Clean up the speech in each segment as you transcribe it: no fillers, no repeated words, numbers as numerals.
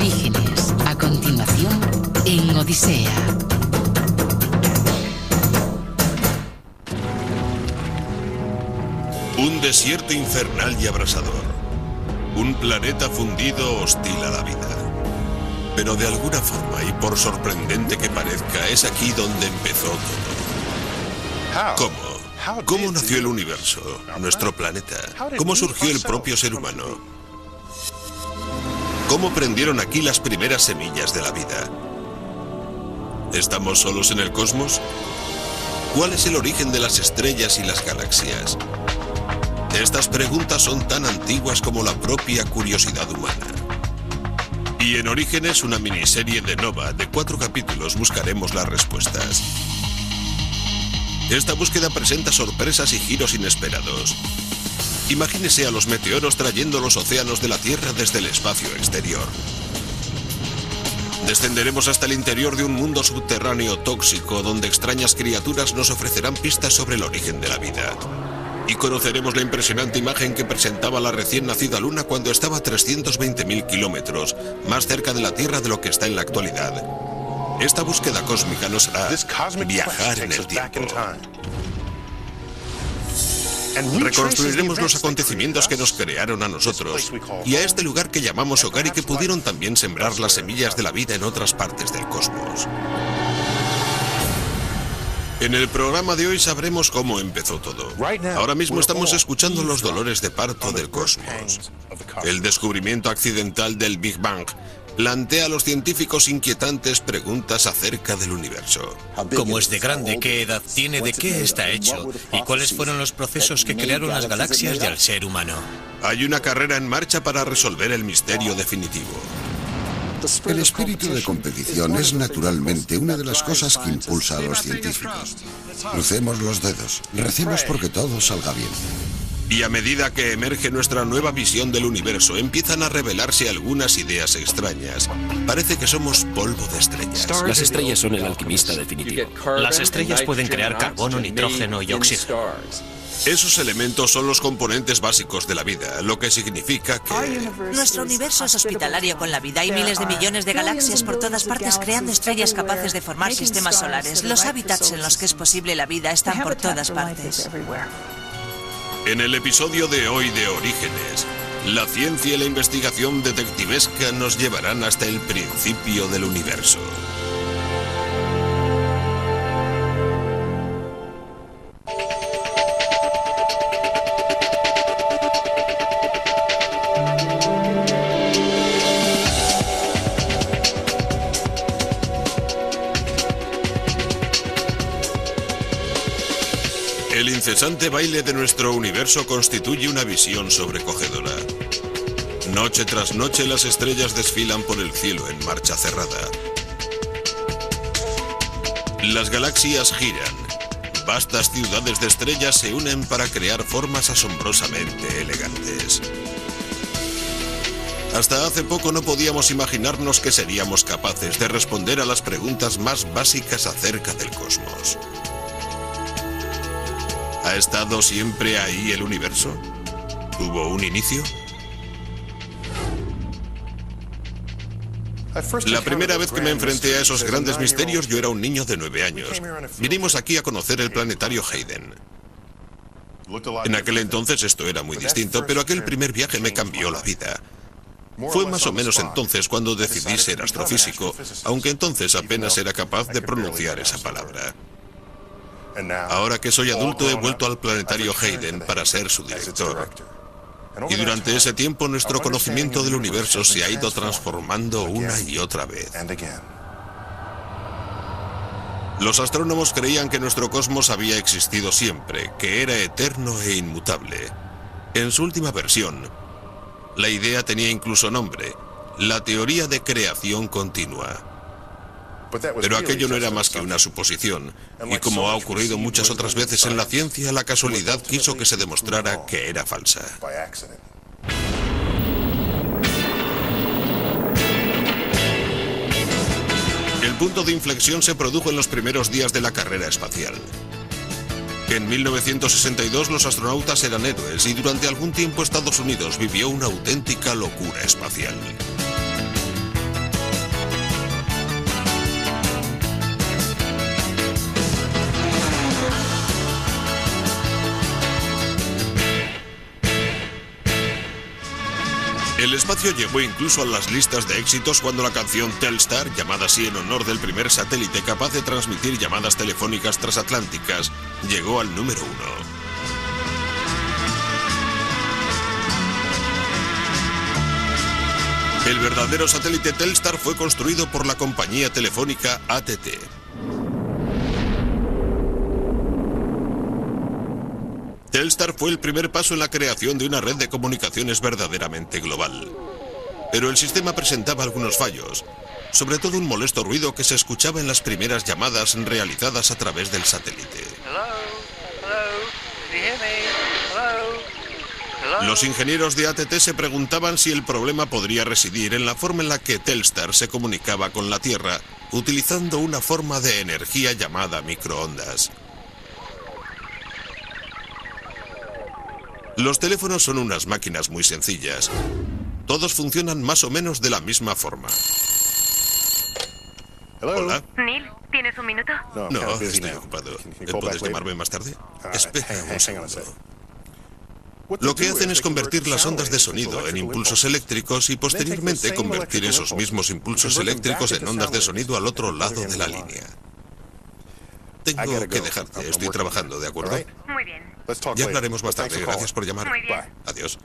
Orígenes. A continuación, en Odisea. Un desierto infernal y abrasador. Un planeta fundido hostil a la vida. Pero de alguna forma, y por sorprendente que parezca, es aquí donde empezó todo. ¿Cómo? ¿Cómo nació el universo, nuestro planeta? ¿Cómo surgió el propio ser humano? ¿Cómo prendieron aquí las primeras semillas de la vida? ¿Estamos solos en el cosmos? ¿Cuál es el origen de las estrellas y las galaxias? Estas preguntas son tan antiguas como la propia curiosidad humana. Y en Orígenes, una miniserie de Nova de 4 capítulos, buscaremos las respuestas. Esta búsqueda presenta sorpresas y giros inesperados. Imagínese a los meteoros trayendo los océanos de la Tierra desde el espacio exterior. Descenderemos hasta el interior de un mundo subterráneo tóxico donde extrañas criaturas nos ofrecerán pistas sobre el origen de la vida. Y conoceremos la impresionante imagen que presentaba la recién nacida Luna cuando estaba a 320.000 kilómetros, más cerca de la Tierra de lo que está en la actualidad. Esta búsqueda cósmica nos hará viajar en el tiempo. Reconstruiremos los acontecimientos que nos crearon a nosotros y a este lugar que llamamos hogar y que pudieron también sembrar las semillas de la vida en otras partes del cosmos. En el programa de hoy sabremos cómo empezó todo. Ahora mismo estamos escuchando los dolores de parto del cosmos. El descubrimiento accidental del Big Bang plantea a los científicos inquietantes preguntas acerca del universo. ¿Cómo es de grande? ¿Qué edad tiene? ¿De qué está hecho? ¿Y cuáles fueron los procesos que crearon las galaxias y al ser humano? Hay una carrera en marcha para resolver el misterio definitivo. El espíritu de competición es naturalmente una de las cosas que impulsa a los científicos. Crucemos los dedos, recemos porque todo salga bien. Y a medida que emerge nuestra nueva visión del universo, empiezan a revelarse algunas ideas extrañas. Parece que somos polvo de estrellas. Las estrellas son el alquimista definitivo. Las estrellas pueden crear carbono, nitrógeno y oxígeno. Esos elementos son los componentes básicos de la vida, lo que significa que... Nuestro universo es hospitalario con la vida. Hay miles de millones de galaxias por todas partes creando estrellas capaces de formar sistemas solares. Los hábitats en los que es posible la vida están por todas partes. En el episodio de hoy de Orígenes, la ciencia y la investigación detectivesca nos llevarán hasta el principio del universo. El incesante baile de nuestro universo constituye una visión sobrecogedora. Noche tras noche las estrellas desfilan por el cielo en marcha cerrada. Las galaxias giran. Vastas ciudades de estrellas se unen para crear formas asombrosamente elegantes. Hasta hace poco no podíamos imaginarnos que seríamos capaces de responder a las preguntas más básicas acerca del cosmos. ¿Ha estado siempre ahí el universo? ¿Tuvo un inicio? La primera vez que me enfrenté a esos grandes misterios yo era un niño de 9 años. Vinimos aquí a conocer el planetario Hayden. En aquel entonces esto era muy distinto, pero aquel primer viaje me cambió la vida. Fue más o menos entonces cuando decidí ser astrofísico, aunque entonces apenas era capaz de pronunciar esa palabra. Ahora que soy adulto he vuelto al planetario Hayden para ser su director. Y durante ese tiempo nuestro conocimiento del universo se ha ido transformando una y otra vez. Los astrónomos creían que nuestro cosmos había existido siempre, que era eterno e inmutable. En su última versión, la idea tenía incluso nombre, la teoría de creación continua. Pero aquello no era más que una suposición, y como ha ocurrido muchas otras veces en la ciencia, la casualidad quiso que se demostrara que era falsa. El punto de inflexión se produjo en los primeros días de la carrera espacial. En 1962 los astronautas eran héroes y durante algún tiempo Estados Unidos vivió una auténtica locura espacial. espacio llegó incluso a las listas de éxitos cuando la canción Telstar, llamada así en honor del primer satélite capaz de transmitir llamadas telefónicas transatlánticas, llegó al número 1. El verdadero satélite Telstar fue construido por la compañía telefónica AT&T. Telstar fue el primer paso en la creación de una red de comunicaciones verdaderamente global. Pero el sistema presentaba algunos fallos, sobre todo un molesto ruido que se escuchaba en las primeras llamadas realizadas a través del satélite. Los ingenieros de AT&T se preguntaban si el problema podría residir en la forma en la que Telstar se comunicaba con la Tierra, utilizando una forma de energía llamada microondas. Los teléfonos son unas máquinas muy sencillas. Todos funcionan más o menos de la misma forma. Hola. Neil, ¿tienes un minuto? No, estoy ocupado. ¿Puedes llamarme más tarde? Espera un segundo. Lo que hacen es convertir las ondas de sonido en impulsos eléctricos y posteriormente convertir esos mismos impulsos eléctricos en ondas de sonido al otro lado de la línea. Tengo que dejarte, estoy trabajando, ¿de acuerdo? Muy bien. Ya hablaremos más tarde, gracias por llamar. Muy bien. Adiós.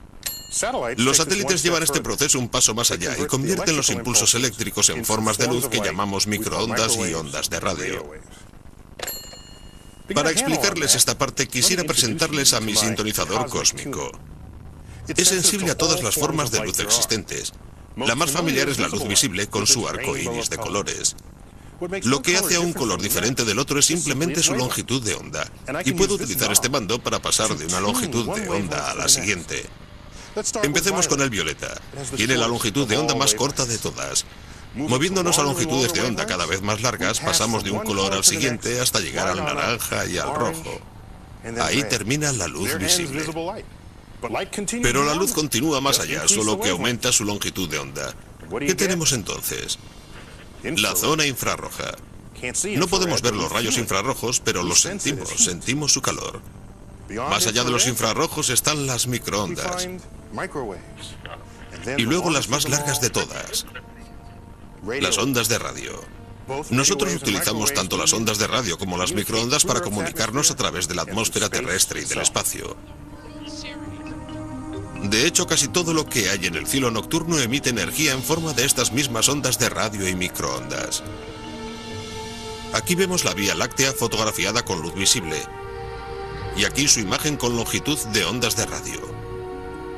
Los satélites llevan este proceso un paso más allá y convierten los impulsos eléctricos en formas de luz que llamamos microondas y ondas de radio. Para explicarles esta parte, quisiera presentarles a mi sintonizador cósmico. Es sensible a todas las formas de luz existentes. La más familiar es la luz visible con su arco iris de colores. Lo que hace a un color diferente del otro es simplemente su longitud de onda. Y puedo utilizar este mando para pasar de una longitud de onda a la siguiente. Empecemos con el violeta. Tiene la longitud de onda más corta de todas. Moviéndonos a longitudes de onda cada vez más largas, pasamos de un color al siguiente hasta llegar al naranja y al rojo. Ahí termina la luz visible. Pero la luz continúa más allá, solo que aumenta su longitud de onda. ¿Qué tenemos entonces? La zona infrarroja. No podemos ver los rayos infrarrojos, pero los sentimos su calor. Más allá de los infrarrojos están las microondas. Y luego las más largas de todas, las ondas de radio. Nosotros utilizamos tanto las ondas de radio como las microondas para comunicarnos a través de la atmósfera terrestre y del espacio. De hecho, casi todo lo que hay en el cielo nocturno emite energía en forma de estas mismas ondas de radio y microondas. Aquí vemos la Vía Láctea fotografiada con luz visible. Y aquí su imagen con longitud de ondas de radio.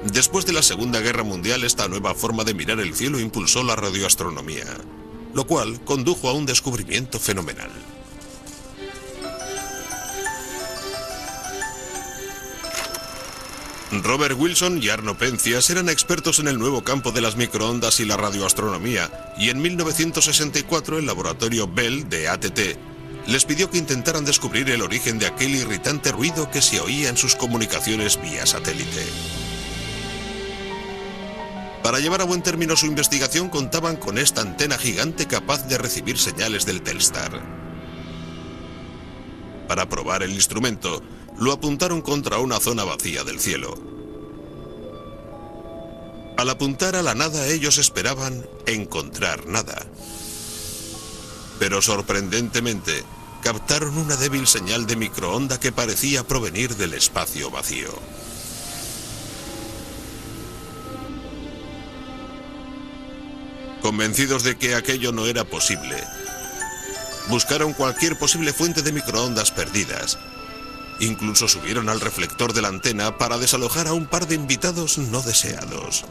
Después de la Segunda Guerra Mundial, esta nueva forma de mirar el cielo impulsó la radioastronomía, lo cual condujo a un descubrimiento fenomenal. Robert Wilson y Arno Penzias eran expertos en el nuevo campo de las microondas y la radioastronomía, y en 1964 el laboratorio Bell de AT&T les pidió que intentaran descubrir el origen de aquel irritante ruido que se oía en sus comunicaciones vía satélite. Para llevar a buen término su investigación contaban con esta antena gigante capaz de recibir señales del Telstar. Para probar el instrumento, lo apuntaron contra una zona vacía del cielo. Al apuntar a la nada, ellos esperaban encontrar nada. Pero sorprendentemente, captaron una débil señal de microonda que parecía provenir del espacio vacío. Convencidos de que aquello no era posible, buscaron cualquier posible fuente de microondas perdidas. Incluso subieron al reflector de la antena para desalojar a un par de invitados no deseados.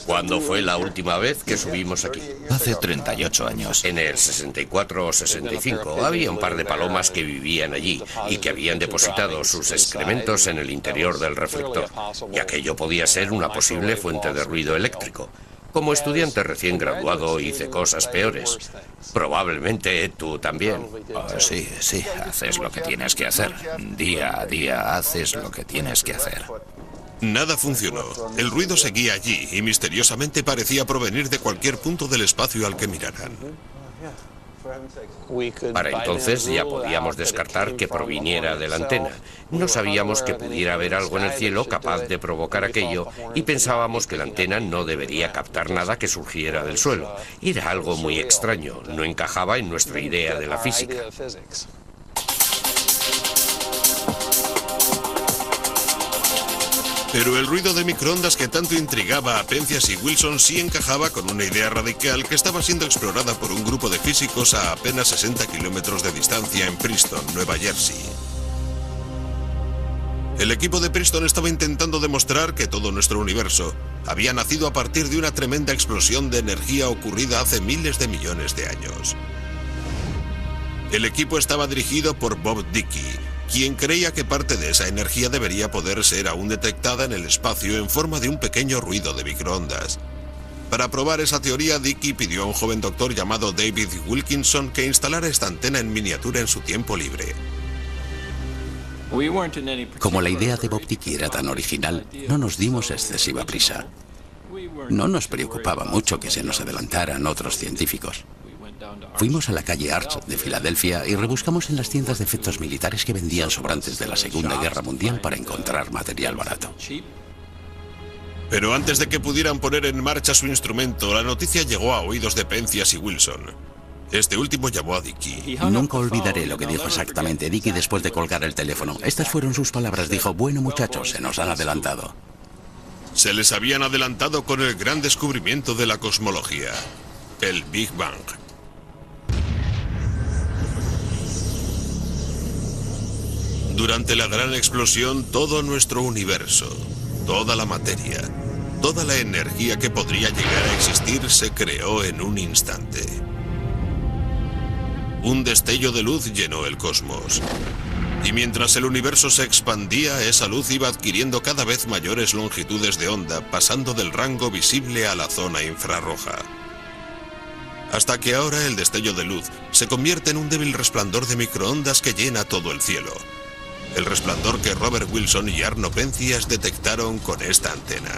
¿Cuándo fue la última vez que subimos aquí? Hace 38 años. En el 64 o 65 había un par de palomas que vivían allí y que habían depositado sus excrementos en el interior del reflector. Y aquello podía ser una posible fuente de ruido eléctrico. Como estudiante recién graduado hice cosas peores. Probablemente tú también. Sí, haces lo que tienes que hacer. Día a día haces lo que tienes que hacer. Nada funcionó. El ruido seguía allí y misteriosamente parecía provenir de cualquier punto del espacio al que miraran. Para entonces ya podíamos descartar que proviniera de la antena. No sabíamos que pudiera haber algo en el cielo capaz de provocar aquello y pensábamos que la antena no debería captar nada que surgiera del suelo. Era algo muy extraño, no encajaba en nuestra idea de la física. Pero el ruido de microondas que tanto intrigaba a Penzias y Wilson sí encajaba con una idea radical que estaba siendo explorada por un grupo de físicos a apenas 60 kilómetros de distancia en Princeton, Nueva Jersey. El equipo de Princeton estaba intentando demostrar que todo nuestro universo había nacido a partir de una tremenda explosión de energía ocurrida hace miles de millones de años. El equipo estaba dirigido por Bob Dickey, quien creía que parte de esa energía debería poder ser aún detectada en el espacio en forma de un pequeño ruido de microondas. Para probar esa teoría, Dickey pidió a un joven doctor llamado David Wilkinson que instalara esta antena en miniatura en su tiempo libre. Como la idea de Bob Dickey era tan original, no nos dimos excesiva prisa. No nos preocupaba mucho que se nos adelantaran otros científicos. Fuimos a la calle Arch de Filadelfia y rebuscamos en las tiendas de efectos militares que vendían sobrantes de la Segunda Guerra Mundial para encontrar material barato. Pero antes de que pudieran poner en marcha su instrumento, la noticia llegó a oídos de Penzias y Wilson. Este último llamó a Dickey. Nunca olvidaré lo que dijo exactamente Dickey después de colgar el teléfono. Estas fueron sus palabras. Dijo: bueno, muchachos, se nos han adelantado. Se les habían adelantado con el gran descubrimiento de la cosmología, el Big Bang. Durante la gran explosión, todo nuestro universo, toda la materia, toda la energía que podría llegar a existir se creó en un instante. Un destello de luz llenó el cosmos. Y mientras el universo se expandía, esa luz iba adquiriendo cada vez mayores longitudes de onda, pasando del rango visible a la zona infrarroja. Hasta que ahora el destello de luz se convierte en un débil resplandor de microondas que llena todo el cielo. El resplandor que Robert Wilson y Arno Penzias detectaron con esta antena.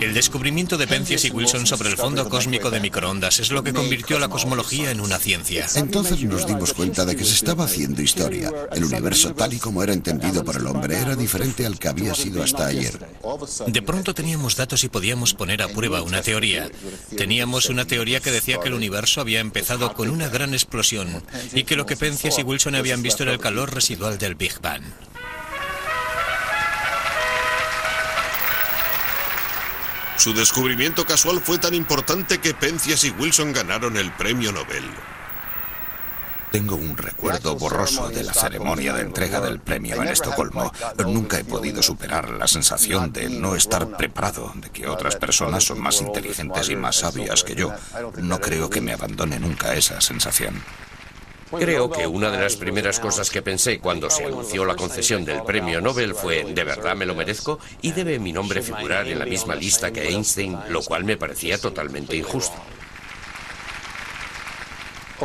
El descubrimiento de Penzias y Wilson sobre el fondo cósmico de microondas es lo que convirtió la cosmología en una ciencia. Entonces nos dimos cuenta de que se estaba haciendo historia. El universo tal y como era entendido por el hombre era diferente al que había sido hasta ayer. De pronto teníamos datos y podíamos poner a prueba una teoría. Teníamos una teoría que decía que el universo había empezado con una gran explosión y que lo que Penzias y Wilson habían visto era el calor residual del Big Bang. Su descubrimiento casual fue tan importante que Penzias y Wilson ganaron el premio Nobel. Tengo un recuerdo borroso de la ceremonia de entrega del premio en Estocolmo. Nunca he podido superar la sensación de no estar preparado, de que otras personas son más inteligentes y más sabias que yo. No creo que me abandone nunca esa sensación. Creo que una de las primeras cosas que pensé cuando se anunció la concesión del premio Nobel fue: ¿de verdad me lo merezco? ¿Y debe mi nombre figurar en la misma lista que Einstein? Lo cual me parecía totalmente injusto.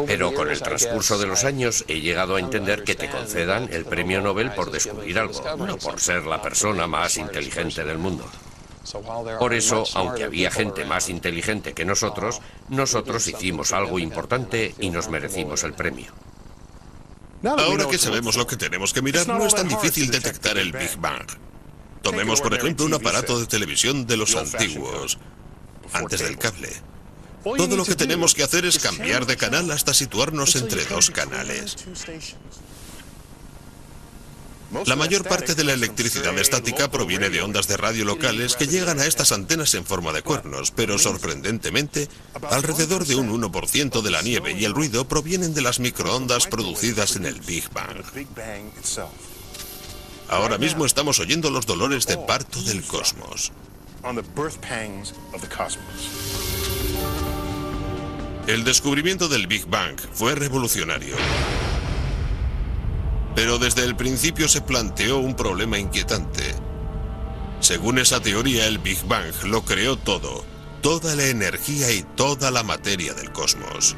Pero con el transcurso de los años he llegado a entender que te concedan el premio Nobel por descubrir algo, no por ser la persona más inteligente del mundo. Por eso, aunque había gente más inteligente que nosotros hicimos algo importante y nos merecimos el premio. Ahora que sabemos lo que tenemos que mirar, no es tan difícil detectar el Big Bang. Tomemos, por ejemplo, un aparato de televisión de los antiguos, antes del cable. Todo lo que tenemos que hacer es cambiar de canal hasta situarnos entre dos canales. La mayor parte de la electricidad estática proviene de ondas de radio locales que llegan a estas antenas en forma de cuernos, pero sorprendentemente, alrededor de un 1% de la nieve y el ruido provienen de las microondas producidas en el Big Bang. Ahora mismo estamos oyendo los dolores de parto del cosmos. El descubrimiento del Big Bang fue revolucionario. Pero desde el principio se planteó un problema inquietante. Según esa teoría, el Big Bang lo creó todo, toda la energía y toda la materia del cosmos.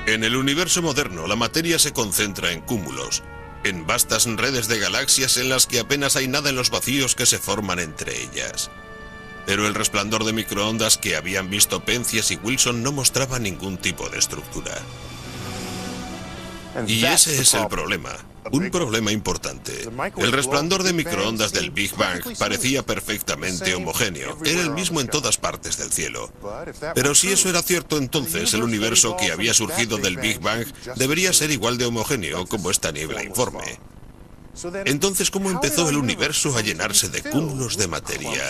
En el universo moderno, la materia se concentra en cúmulos, en vastas redes de galaxias en las que apenas hay nada en los vacíos que se forman entre ellas. Pero el resplandor de microondas que habían visto Penzias y Wilson no mostraba ningún tipo de estructura. Y ese es el problema. Un problema importante. El resplandor de microondas del Big Bang parecía perfectamente homogéneo. Era el mismo en todas partes del cielo. Pero si eso era cierto, entonces el universo que había surgido del Big Bang debería ser igual de homogéneo como esta niebla informe. Entonces, ¿cómo empezó el universo a llenarse de cúmulos de materia,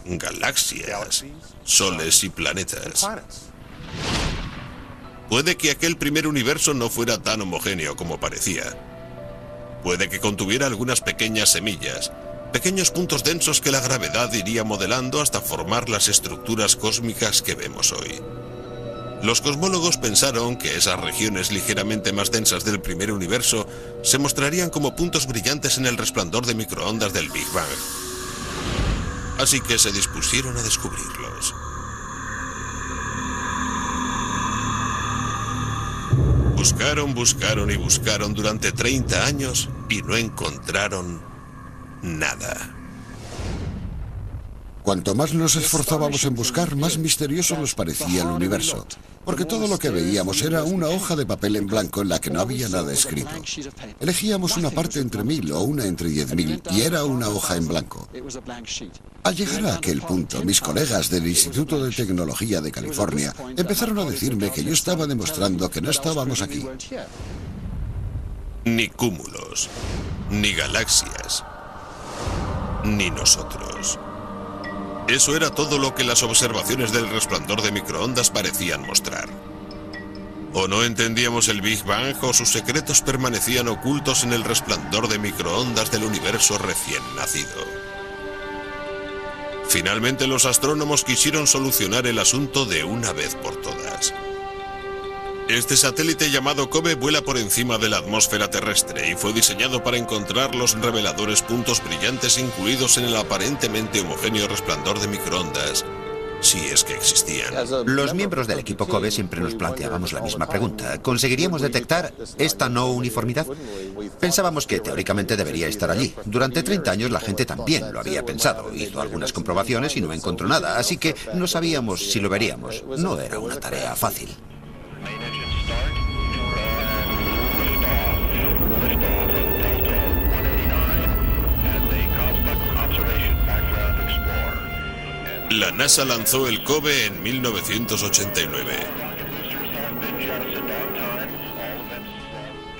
galaxias, soles y planetas? Puede que aquel primer universo no fuera tan homogéneo como parecía. Puede que contuviera algunas pequeñas semillas, pequeños puntos densos que la gravedad iría modelando hasta formar las estructuras cósmicas que vemos hoy. Los cosmólogos pensaron que esas regiones ligeramente más densas del primer universo se mostrarían como puntos brillantes en el resplandor de microondas del Big Bang. Así que se dispusieron a descubrirlos. Buscaron y buscaron durante 30 años y no encontraron nada. Cuanto más nos esforzábamos en buscar, más misterioso nos parecía el universo, porque todo lo que veíamos era una hoja de papel en blanco en la que no había nada escrito. Elegíamos una parte entre 1000 o una entre 10.000 y era una hoja en blanco. Al llegar a aquel punto, mis colegas del Instituto de Tecnología de California empezaron a decirme que yo estaba demostrando que no estábamos aquí. Ni cúmulos, ni galaxias, ni nosotros. Eso era todo lo que las observaciones del resplandor de microondas parecían mostrar. O no entendíamos el Big Bang o sus secretos permanecían ocultos en el resplandor de microondas del universo recién nacido. Finalmente los astrónomos quisieron solucionar el asunto de una vez por todas. Este satélite llamado COBE vuela por encima de la atmósfera terrestre y fue diseñado para encontrar los reveladores puntos brillantes incluidos en el aparentemente homogéneo resplandor de microondas, si es que existían. Los miembros del equipo COBE siempre nos planteábamos la misma pregunta. ¿Conseguiríamos detectar esta no uniformidad? Pensábamos que teóricamente debería estar allí. Durante 30 años la gente también lo había pensado. Hizo algunas comprobaciones y no encontró nada, así que no sabíamos si lo veríamos. No era una tarea fácil. La NASA lanzó el COBE en 1989.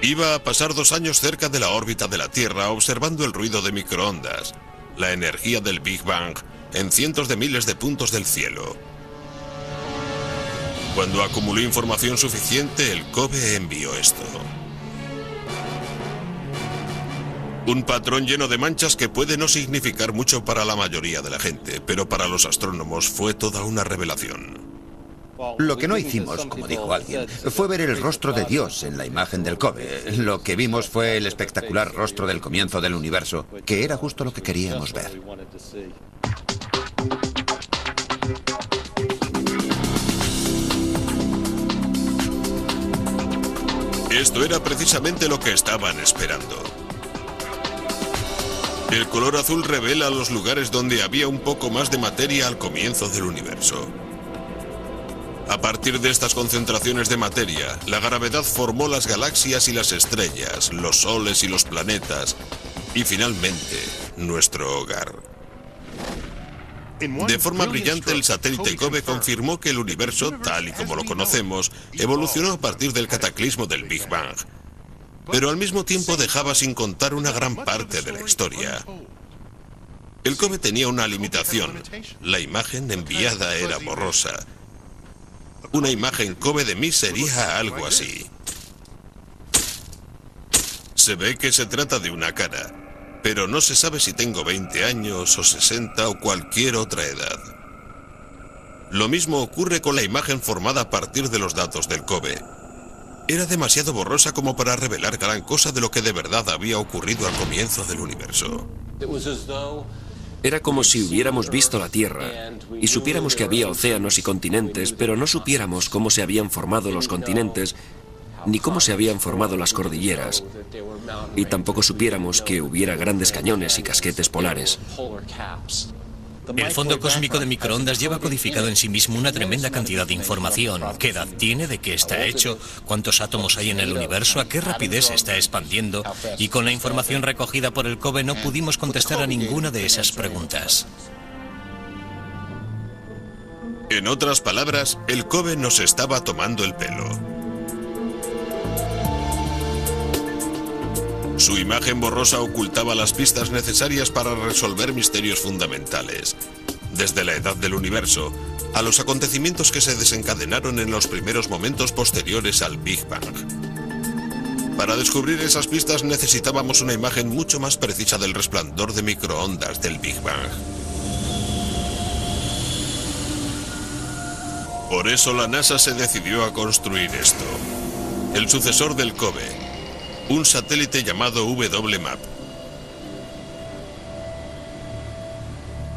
Iba a pasar 2 años cerca de la órbita de la Tierra observando el ruido de microondas, la energía del Big Bang, en cientos de miles de puntos del cielo. Cuando acumuló información suficiente, el COBE envió esto. Un patrón lleno de manchas que puede no significar mucho para la mayoría de la gente, pero para los astrónomos fue toda una revelación. Lo que no hicimos, como dijo alguien, fue ver el rostro de Dios en la imagen del COBE. Lo que vimos fue el espectacular rostro del comienzo del universo, que era justo lo que queríamos ver. Esto era precisamente lo que estaban esperando. El color azul revela los lugares donde había un poco más de materia al comienzo del universo. A partir de estas concentraciones de materia, la gravedad formó las galaxias y las estrellas, los soles y los planetas, y finalmente, nuestro hogar. De forma brillante, el satélite COBE confirmó que el universo, tal y como lo conocemos, evolucionó a partir del cataclismo del Big Bang. Pero al mismo tiempo dejaba sin contar una gran parte de la historia. El COBE tenía una limitación. La imagen enviada era borrosa. Una imagen COBE de mí sería algo así. Se ve que se trata de una cara, pero no se sabe si tengo 20 años o 60 o cualquier otra edad. Lo mismo ocurre con la imagen formada a partir de los datos del COBE. Era demasiado borrosa como para revelar gran cosa de lo que de verdad había ocurrido al comienzo del universo. Era como si hubiéramos visto la Tierra y supiéramos que había océanos y continentes, pero no supiéramos cómo se habían formado los continentes ni cómo se habían formado las cordilleras, y tampoco supiéramos que hubiera grandes cañones y casquetes polares. El fondo cósmico de microondas lleva codificado en sí mismo una tremenda cantidad de información. ¿Qué edad tiene? ¿De qué está hecho? ¿Cuántos átomos hay en el universo? ¿A qué rapidez se está expandiendo? Y con la información recogida por el COBE no pudimos contestar a ninguna de esas preguntas. En otras palabras, el COBE nos estaba tomando el pelo. Su imagen borrosa ocultaba las pistas necesarias para resolver misterios fundamentales, desde la edad del universo a los acontecimientos que se desencadenaron en los primeros momentos posteriores al Big Bang. Para descubrir esas pistas necesitábamos una imagen mucho más precisa del resplandor de microondas del Big Bang. Por eso la NASA se decidió a construir esto, el sucesor del COBE, un satélite llamado WMAP.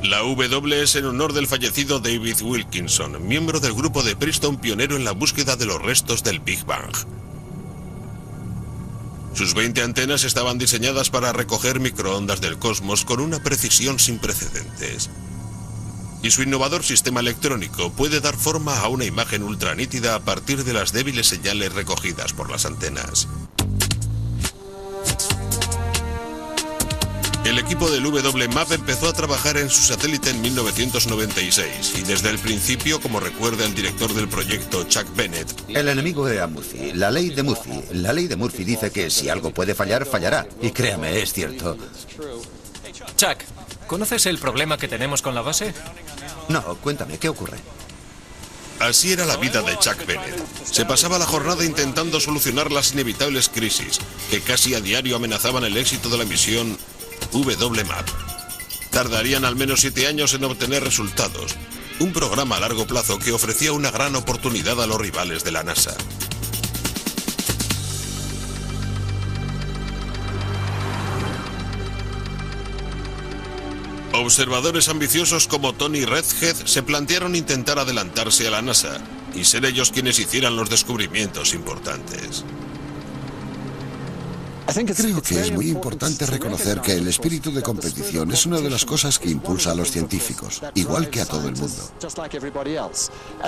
La W es en honor del fallecido David Wilkinson, miembro del grupo de Princeton pionero en la búsqueda de los restos del Big Bang. Sus 20 antenas estaban diseñadas para recoger microondas del cosmos con una precisión sin precedentes. Y su innovador sistema electrónico puede dar forma a una imagen ultranítida a partir de las débiles señales recogidas por las antenas. El equipo del WMAP empezó a trabajar en su satélite en 1996 y desde el principio, como recuerda el director del proyecto, Chuck Bennett, el enemigo era Murphy, la ley de Murphy. La ley de Murphy dice que si algo puede fallar, fallará. Y créame, es cierto. Chuck, ¿conoces el problema que tenemos con la base? No, cuéntame, ¿qué ocurre? Así era la vida de Chuck Bennett. Se pasaba la jornada intentando solucionar las inevitables crisis que casi a diario amenazaban el éxito de la misión WMAP. Tardarían al menos 7 años en obtener resultados, un programa a largo plazo que ofrecía una gran oportunidad a los rivales de la NASA. Observadores ambiciosos como Tony Redhead se plantearon intentar adelantarse a la NASA y ser ellos quienes hicieran los descubrimientos importantes. Creo que es muy importante reconocer que el espíritu de competición es una de las cosas que impulsa a los científicos, igual que a todo el mundo.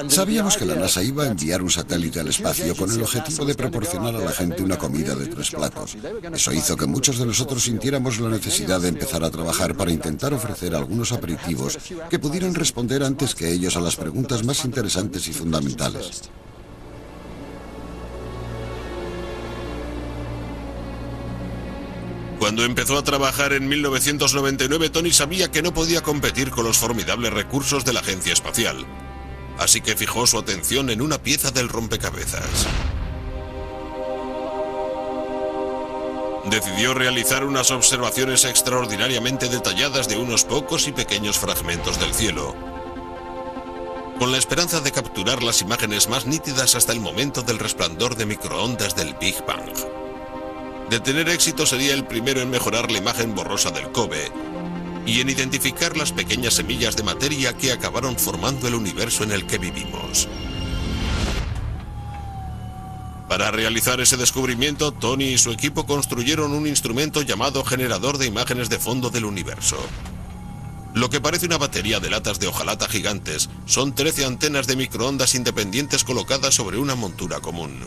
Sabíamos que la NASA iba a enviar un satélite al espacio con el objetivo de proporcionar a la gente una comida de 3 platos. Eso hizo que muchos de nosotros sintiéramos la necesidad de empezar a trabajar para intentar ofrecer algunos aperitivos que pudieran responder antes que ellos a las preguntas más interesantes y fundamentales. Cuando empezó a trabajar en 1999, Tony sabía que no podía competir con los formidables recursos de la agencia espacial. Así que fijó su atención en una pieza del rompecabezas. Decidió realizar unas observaciones extraordinariamente detalladas de unos pocos y pequeños fragmentos del cielo, con la esperanza de capturar las imágenes más nítidas hasta el momento del resplandor de microondas del Big Bang. De tener éxito sería el primero en mejorar la imagen borrosa del COBE y en identificar las pequeñas semillas de materia que acabaron formando el universo en el que vivimos. Para realizar ese descubrimiento, Tony y su equipo construyeron un instrumento llamado generador de imágenes de fondo del universo. Lo que parece una batería de latas de hojalata gigantes son 13 antenas de microondas independientes colocadas sobre una montura común.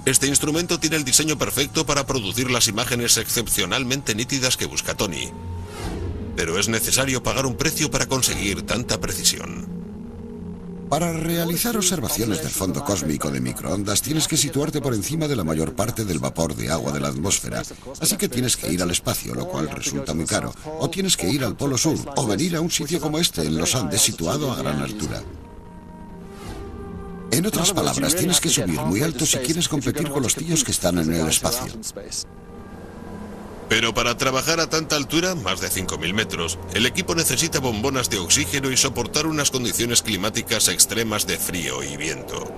Este instrumento tiene el diseño perfecto para producir las imágenes excepcionalmente nítidas que busca Tony. Pero es necesario pagar un precio para conseguir tanta precisión. Para realizar observaciones del fondo cósmico de microondas tienes que situarte por encima de la mayor parte del vapor de agua de la atmósfera. Así que tienes que ir al espacio, lo cual resulta muy caro. O tienes que ir al Polo Sur, o venir a un sitio como este, en los Andes, situado a gran altura. En otras palabras, tienes que subir muy alto si quieres competir con los tíos que están en el espacio. Pero para trabajar a tanta altura, más de 5.000 metros, el equipo necesita bombonas de oxígeno y soportar unas condiciones climáticas extremas de frío y viento.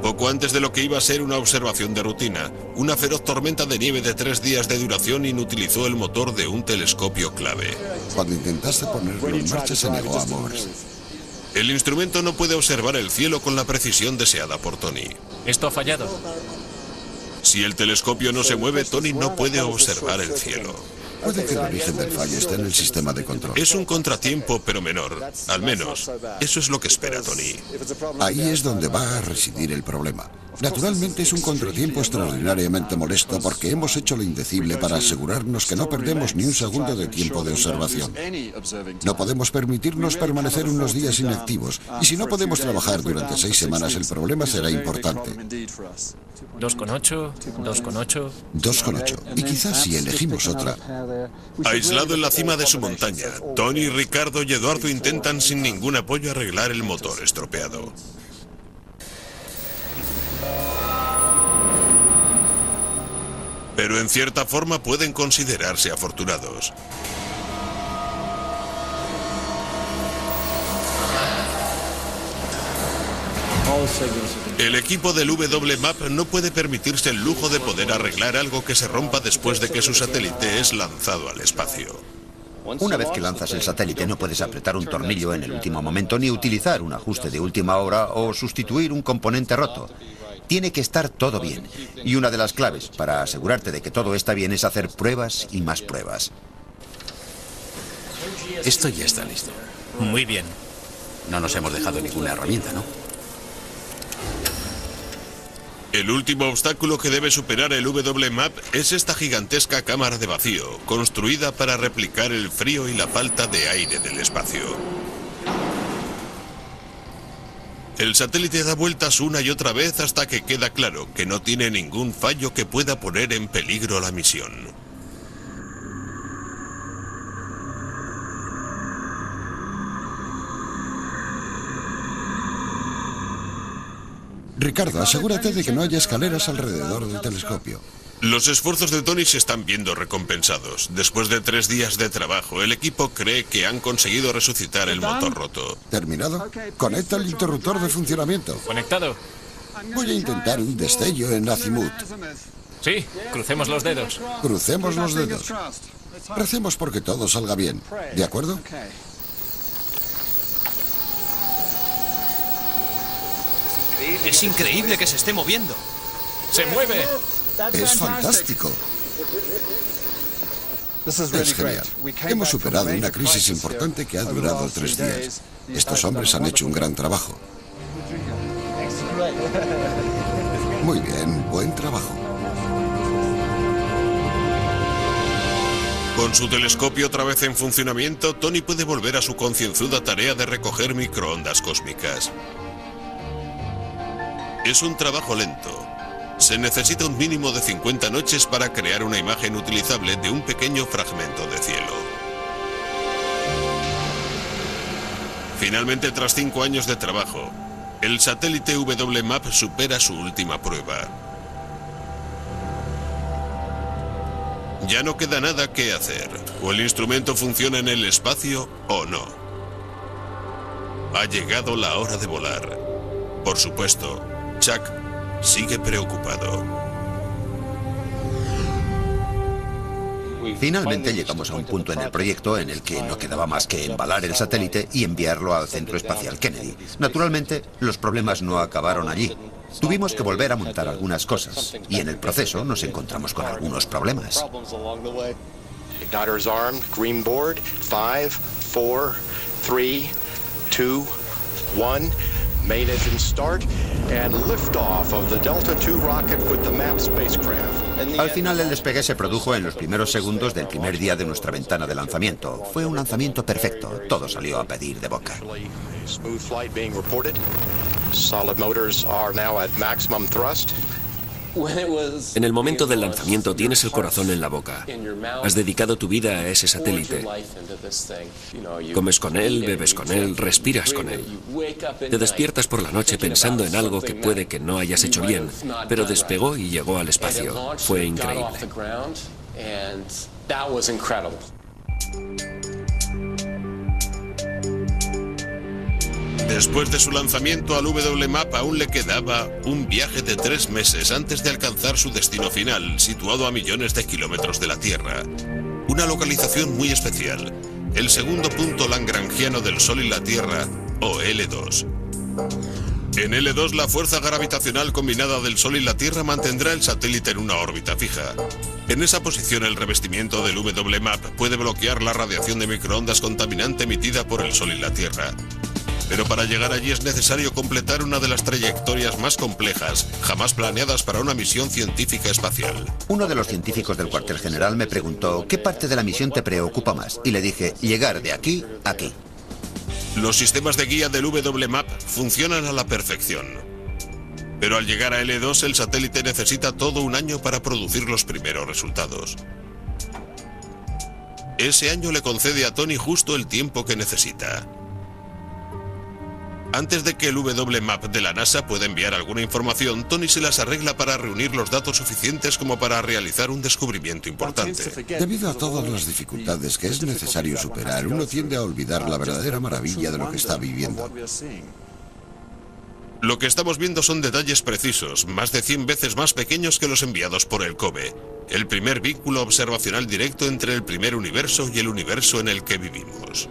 Poco antes de lo que iba a ser una observación de rutina, una feroz tormenta de nieve de 3 días de duración inutilizó el motor de un telescopio clave. Cuando intentaste ponerlo en marcha, se negó a moverse. El instrumento no puede observar el cielo con la precisión deseada por Tony. Esto ha fallado. Si el telescopio no se mueve, Tony no puede observar el cielo. Puede que el origen del fallo esté en el sistema de control. Es un contratiempo, pero menor. Al menos, eso es lo que espera Tony. Ahí es donde va a residir el problema. Naturalmente es un contratiempo extraordinariamente molesto porque hemos hecho lo indecible para asegurarnos que no perdemos ni un segundo de tiempo de observación. No podemos permitirnos permanecer unos días inactivos, y si no podemos trabajar durante 6 semanas, el problema será importante. 2,8, 2,8. 2,8. Y quizás si elegimos otra. Aislado en la cima de su montaña, Tony, Ricardo y Eduardo intentan sin ningún apoyo arreglar el motor estropeado. Pero en cierta forma pueden considerarse afortunados. El equipo del WMAP no puede permitirse el lujo de poder arreglar algo que se rompa después de que su satélite es lanzado al espacio. Una vez que lanzas el satélite no puedes apretar un tornillo en el último momento ni utilizar un ajuste de última hora o sustituir un componente roto. Tiene que estar todo bien. Y una de las claves para asegurarte de que todo está bien es hacer pruebas y más pruebas. Esto ya está listo. Muy bien. No nos hemos dejado ninguna herramienta, ¿no? El último obstáculo que debe superar el WMAP es esta gigantesca cámara de vacío, construida para replicar el frío y la falta de aire del espacio. El satélite da vueltas una y otra vez hasta que queda claro que no tiene ningún fallo que pueda poner en peligro la misión. Ricardo, asegúrate de que no haya escaleras alrededor del telescopio. Los esfuerzos de Tony se están viendo recompensados. Después de 3 días de trabajo, el equipo cree que han conseguido resucitar el motor roto. ¿Terminado? Conecta el interruptor de funcionamiento. ¿Conectado? Voy a intentar un destello en Azimut. Sí, crucemos los dedos. Crucemos los dedos. Recemos porque todo salga bien. ¿De acuerdo? Es increíble que se esté moviendo. ¡Se mueve! Es fantástico. Es genial. Hemos superado una crisis importante que ha durado 3 días. Estos hombres han hecho un gran trabajo. Muy bien, buen trabajo. Con su telescopio otra vez en funcionamiento, Tony puede volver a su concienzuda tarea de recoger microondas cósmicas. Es un trabajo lento. Se necesita un mínimo de 50 noches para crear una imagen utilizable de un pequeño fragmento de cielo. Finalmente, tras 5 años de trabajo, el satélite WMAP supera su última prueba. Ya no queda nada que hacer. O el instrumento funciona en el espacio o no. Ha llegado la hora de volar. Por supuesto, Chuck sigue preocupado. Finalmente llegamos a un punto en el proyecto en el que no quedaba más que embalar el satélite y enviarlo al Centro Espacial Kennedy. Naturalmente, los problemas no acabaron allí. Tuvimos que volver a montar algunas cosas y en el proceso nos encontramos con algunos problemas. Igniter's armed, green board, 5, 4, 3, 2, 1. Main engine start and liftoff of the Delta II rocket with the MAP spacecraft. Al final el despegue se produjo en los primeros segundos del primer día de nuestra ventana de lanzamiento. Fue un lanzamiento perfecto. Todo salió a pedir de boca. Smooth flight being reported. Solid motors are now at maximum thrust. En el momento del lanzamiento tienes el corazón en la boca. Has dedicado tu vida a ese satélite. Comes con él, bebes con él, respiras con él. Te despiertas por la noche pensando en algo que puede que no hayas hecho bien, pero despegó y llegó al espacio. Fue increíble. Después de su lanzamiento al WMAP aún le quedaba un viaje de 3 meses antes de alcanzar su destino final, situado a millones de kilómetros de la Tierra. Una localización muy especial, el segundo punto lagrangiano del Sol y la Tierra, o L2. En L2, la fuerza gravitacional combinada del Sol y la Tierra mantendrá el satélite en una órbita fija. En esa posición, el revestimiento del WMAP puede bloquear la radiación de microondas contaminante emitida por el Sol y la Tierra. Pero para llegar allí es necesario completar una de las trayectorias más complejas jamás planeadas para una misión científica espacial. Uno de los científicos del cuartel general me preguntó, ¿qué parte de la misión te preocupa más? Y le dije, llegar de aquí a aquí. Los sistemas de guía del WMAP funcionan a la perfección. Pero al llegar a L2, el satélite necesita todo un año para producir los primeros resultados. Ese año le concede a Tony justo el tiempo que necesita. Antes de que el WMAP de la NASA pueda enviar alguna información, Tony se las arregla para reunir los datos suficientes como para realizar un descubrimiento importante. Debido a todas las dificultades que es necesario superar, uno tiende a olvidar la verdadera maravilla de lo que está viviendo. Lo que estamos viendo son detalles precisos, más de 100 veces más pequeños que los enviados por el COBE, el primer vínculo observacional directo entre el primer universo y el universo en el que vivimos.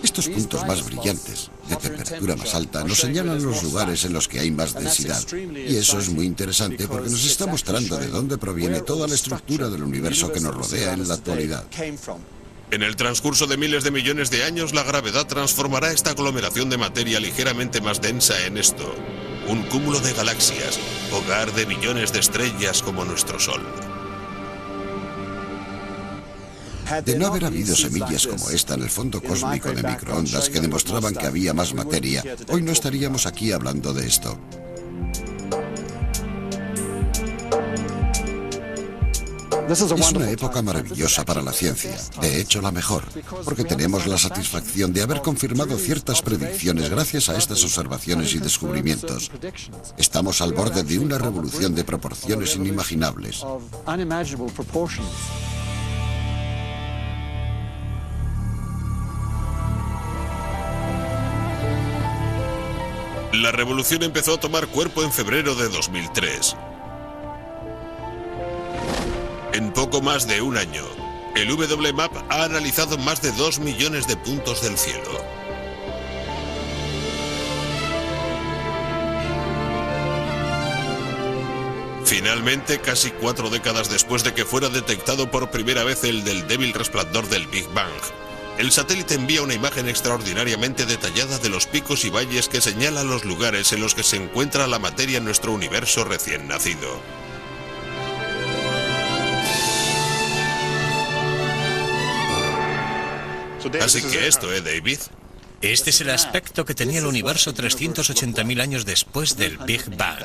Estos puntos más brillantes, de temperatura más alta, nos señalan los lugares en los que hay más densidad. Y eso es muy interesante porque nos está mostrando de dónde proviene toda la estructura del universo que nos rodea en la actualidad. En el transcurso de miles de millones de años, la gravedad transformará esta aglomeración de materia ligeramente más densa en esto: un cúmulo de galaxias, hogar de millones de estrellas como nuestro Sol. De no haber habido semillas como esta en el fondo cósmico de microondas que demostraban que había más materia, hoy no estaríamos aquí hablando de esto. Es una época maravillosa para la ciencia, de hecho la mejor, porque tenemos la satisfacción de haber confirmado ciertas predicciones gracias a estas observaciones y descubrimientos. Estamos al borde de una revolución de proporciones inimaginables. La revolución empezó a tomar cuerpo en febrero de 2003. En poco más de un año, el WMAP ha analizado más de 2 millones de puntos del cielo. Finalmente, casi 4 décadas después de que fuera detectado por primera vez el del débil resplandor del Big Bang, el satélite envía una imagen extraordinariamente detallada de los picos y valles que señalan los lugares en los que se encuentra la materia en nuestro universo recién nacido. Así que esto, David. Este es el aspecto que tenía el universo 380.000 años después del Big Bang.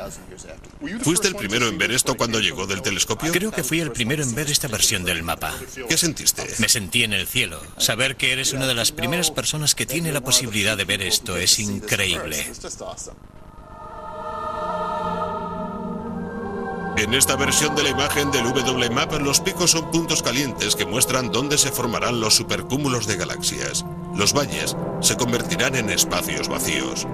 ¿Fuiste el primero en ver esto cuando llegó del telescopio? Creo que fui el primero en ver esta versión del mapa. ¿Qué sentiste? Me sentí en el cielo. Saber que eres una de las primeras personas que tiene la posibilidad de ver esto es increíble. En esta versión de la imagen del WMAP, los picos son puntos calientes que muestran dónde se formarán los supercúmulos de galaxias. Los valles se convertirán en espacios vacíos.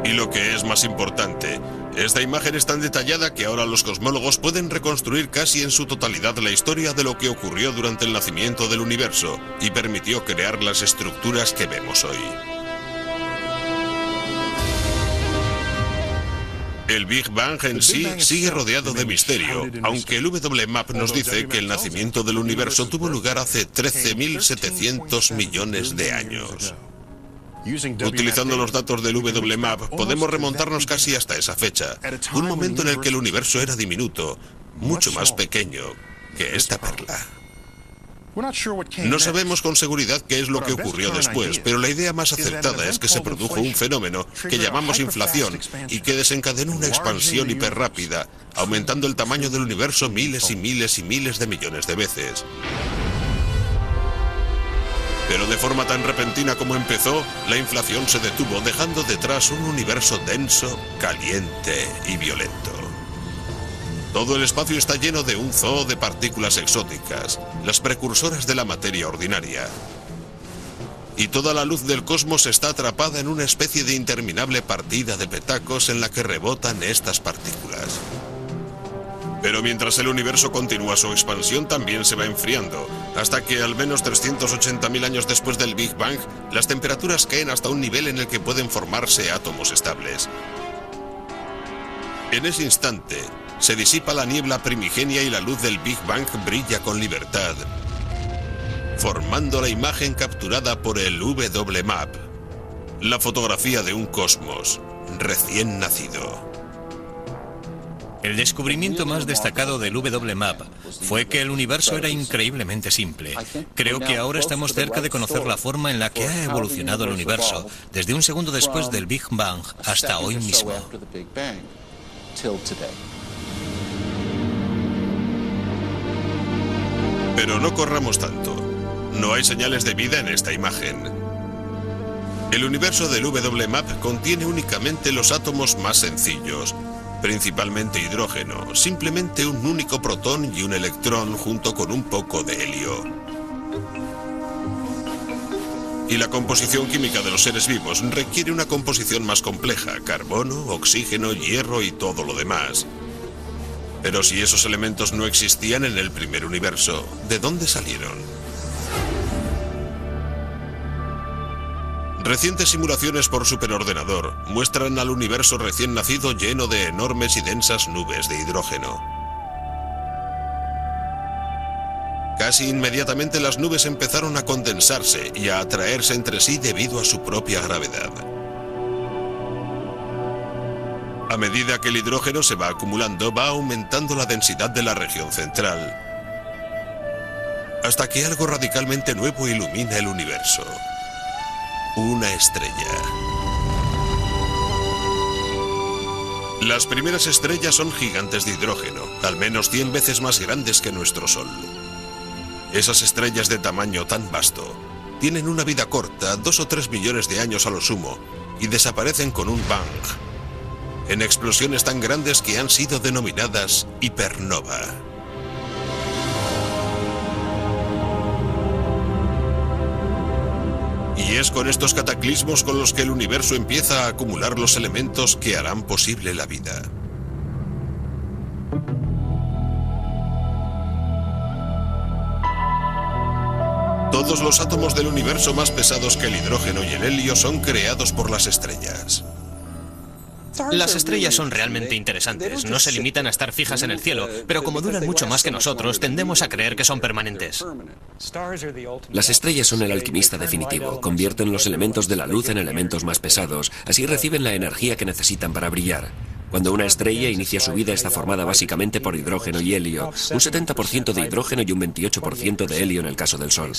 Y lo que es más importante, esta imagen es tan detallada que ahora los cosmólogos pueden reconstruir casi en su totalidad la historia de lo que ocurrió durante el nacimiento del universo y permitió crear las estructuras que vemos hoy. El Big Bang en sí sigue rodeado de misterio, aunque el WMAP nos dice que el nacimiento del universo tuvo lugar hace 13.700 millones de años. Utilizando los datos del WMAP, podemos remontarnos casi hasta esa fecha, un momento en el que el universo era diminuto, mucho más pequeño que esta perla. No sabemos con seguridad qué es lo que ocurrió después, pero la idea más acertada es que se produjo un fenómeno que llamamos inflación y que desencadenó una expansión hiperrápida, aumentando el tamaño del universo miles y miles y miles de millones de veces. Pero de forma tan repentina como empezó, la inflación se detuvo, dejando detrás un universo denso, caliente y violento. Todo el espacio está lleno de un zoo de partículas exóticas, las precursoras de la materia ordinaria. Y toda la luz del cosmos está atrapada en una especie de interminable partida de petacos en la que rebotan estas partículas. Pero mientras el universo continúa su expansión, también se va enfriando, hasta que al menos 380.000 años después del Big Bang, las temperaturas caen hasta un nivel en el que pueden formarse átomos estables. En ese instante, se disipa la niebla primigenia y la luz del Big Bang brilla con libertad, formando la imagen capturada por el WMAP, la fotografía de un cosmos recién nacido. El descubrimiento más destacado del WMAP fue que el universo era increíblemente simple. Creo que ahora estamos cerca de conocer la forma en la que ha evolucionado el universo, desde un segundo después del Big Bang hasta hoy mismo. Pero no corramos tanto. No hay señales de vida en esta imagen. El universo del WMAP contiene únicamente los átomos más sencillos, principalmente hidrógeno, simplemente un único protón y un electrón junto con un poco de helio. Y la composición química de los seres vivos requiere una composición más compleja: carbono, oxígeno, hierro y todo lo demás. Pero si esos elementos no existían en el primer universo, ¿de dónde salieron? Recientes simulaciones por superordenador muestran al universo recién nacido lleno de enormes y densas nubes de hidrógeno. Casi inmediatamente las nubes empezaron a condensarse y a atraerse entre sí debido a su propia gravedad. A medida que el hidrógeno se va acumulando, va aumentando la densidad de la región central, hasta que algo radicalmente nuevo ilumina el universo. Una estrella. Las primeras estrellas son gigantes de hidrógeno, al menos 100 veces más grandes que nuestro Sol. Esas estrellas de tamaño tan vasto tienen una vida corta, 2 o 3 millones de años a lo sumo, y desaparecen con un bang, en explosiones tan grandes que han sido denominadas hipernova. Y es con estos cataclismos con los que el universo empieza a acumular los elementos que harán posible la vida. Todos los átomos del universo más pesados que el hidrógeno y el helio son creados por las estrellas. Las estrellas son realmente interesantes. No se limitan a estar fijas en el cielo, pero como duran mucho más que nosotros, tendemos a creer que son permanentes. Las estrellas son el alquimista definitivo. Convierten los elementos de la luz en elementos más pesados. Así reciben la energía que necesitan para brillar. Cuando una estrella inicia su vida, está formada básicamente por hidrógeno y helio. Un 70% de hidrógeno y un 28% de helio en el caso del Sol.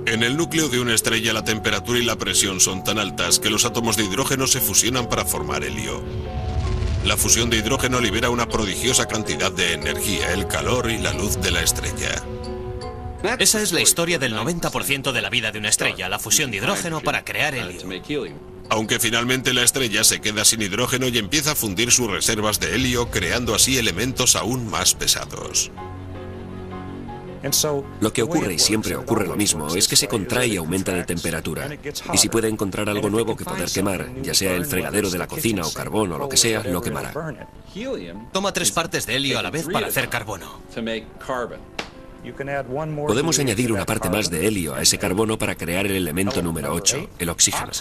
En el núcleo de una estrella, la temperatura y la presión son tan altas que los átomos de hidrógeno se fusionan para formar helio. La fusión de hidrógeno libera una prodigiosa cantidad de energía, el calor y la luz de la estrella. Esa es la historia del 90% de la vida de una estrella, la fusión de hidrógeno para crear helio. Aunque finalmente la estrella se queda sin hidrógeno y empieza a fundir sus reservas de helio, creando así elementos aún más pesados. Lo que ocurre, y siempre ocurre lo mismo, es que se contrae y aumenta de temperatura. Y si puede encontrar algo nuevo que poder quemar, ya sea el fregadero de la cocina o carbón o lo que sea, lo quemará. Toma 3 partes de helio a la vez para hacer carbono. Podemos añadir una parte más de helio a ese carbono para crear el elemento número 8, el oxígeno.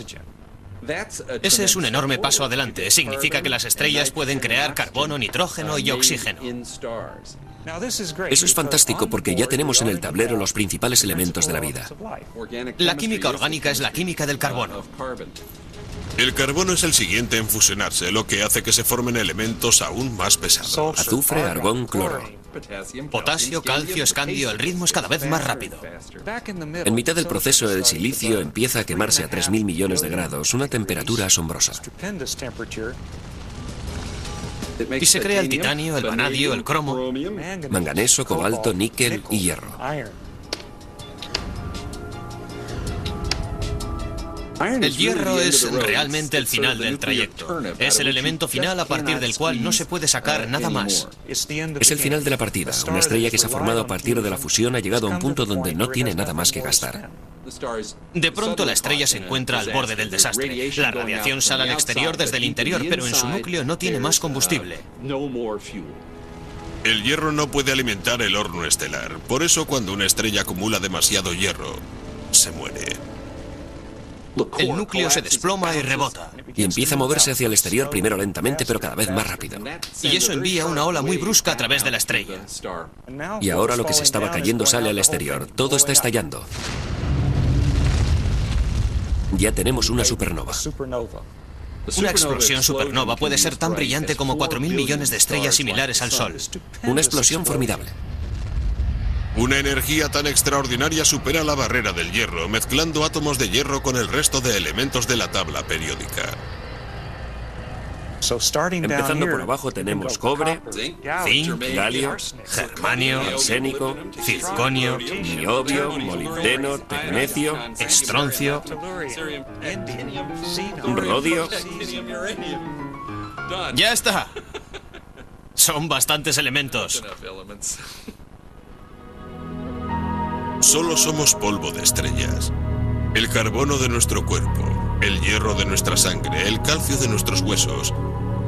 Ese es un enorme paso adelante. Significa que las estrellas pueden crear carbono, nitrógeno y oxígeno. Eso es fantástico porque ya tenemos en el tablero los principales elementos de la vida. La química orgánica es la química del carbono. El carbono es el siguiente en fusionarse, lo que hace que se formen elementos aún más pesados. Azufre, argón, cloro. Potasio, calcio, escandio, el ritmo es cada vez más rápido. En mitad del proceso, el silicio empieza a quemarse a 3.000 millones de grados, una temperatura asombrosa. Y se crea el titanio, el vanadio, el cromo, manganeso, cobalto, níquel y hierro. El hierro es realmente el final del trayecto. Es el elemento final a partir del cual no se puede sacar nada más. Es el final de la partida. Una estrella que se ha formado a partir de la fusión ha llegado a un punto donde no tiene nada más que gastar. De pronto la estrella se encuentra al borde del desastre. La radiación sale al exterior desde el interior, pero en su núcleo no tiene más combustible. El hierro no puede alimentar el horno estelar. Por eso, cuando una estrella acumula demasiado hierro, se muere. El núcleo se desploma y rebota. Y empieza a moverse hacia el exterior primero lentamente, pero cada vez más rápido. Y eso envía una ola muy brusca a través de la estrella. Y ahora lo que se estaba cayendo sale al exterior. Todo está estallando. Ya tenemos una supernova. Una explosión supernova puede ser tan brillante como 4.000 millones de estrellas similares al Sol. Una explosión formidable. Una energía tan extraordinaria supera la barrera del hierro, mezclando átomos de hierro con el resto de elementos de la tabla periódica. Empezando por abajo tenemos cobre, Zinc, galio, germanio, arsénico, circonio, niobio, molibdeno, tecnecio, estroncio, rodio. ¡Ya está! Son bastantes elementos. Solo somos polvo de estrellas. El carbono de nuestro cuerpo, el hierro de nuestra sangre, el calcio de nuestros huesos.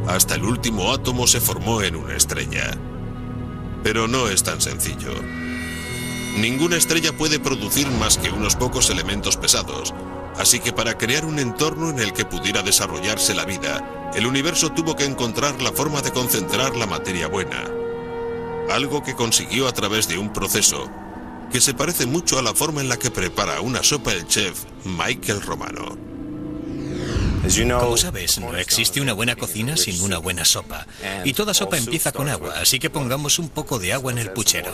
Hasta el último átomo se formó en una estrella. Pero no es tan sencillo. Ninguna estrella puede producir más que unos pocos elementos pesados. Así que para crear un entorno en el que pudiera desarrollarse la vida, el universo tuvo que encontrar la forma de concentrar la materia buena. Algo que consiguió a través de un proceso que se parece mucho a la forma en la que prepara una sopa el chef Michael Romano. Como sabes, no existe una buena cocina sin una buena sopa. Y toda sopa empieza con agua, así que pongamos un poco de agua en el puchero.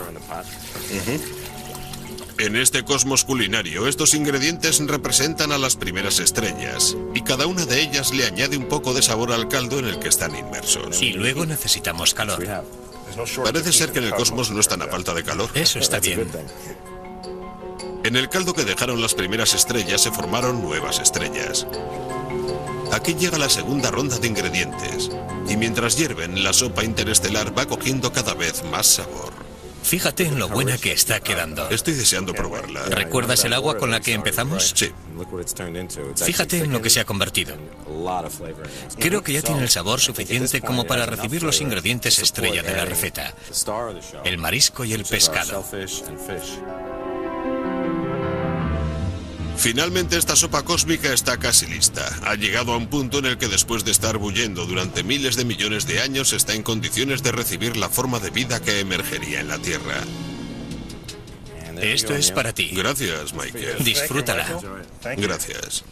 En este cosmos culinario, estos ingredientes representan a las primeras estrellas, y cada una de ellas le añade un poco de sabor al caldo en el que están inmersos. Y luego necesitamos calor. Parece ser que en el cosmos no están a falta de calor. Eso está bien. En el caldo que dejaron las primeras estrellas se formaron nuevas estrellas. Aquí llega la segunda ronda de ingredientes, y mientras hierven, la sopa interestelar va cogiendo cada vez más sabor. Fíjate en lo buena que está quedando. Estoy deseando probarla. ¿Recuerdas el agua con la que empezamos? Sí. Fíjate en lo que se ha convertido. Creo que ya tiene el sabor suficiente como para recibir los ingredientes estrella de la receta: el marisco y el pescado. Finalmente esta sopa cósmica está casi lista. Ha llegado a un punto en el que después de estar bullendo durante miles de millones de años está en condiciones de recibir la forma de vida que emergería en la Tierra. Esto es para ti. Gracias, Michael. Disfrútala. Gracias.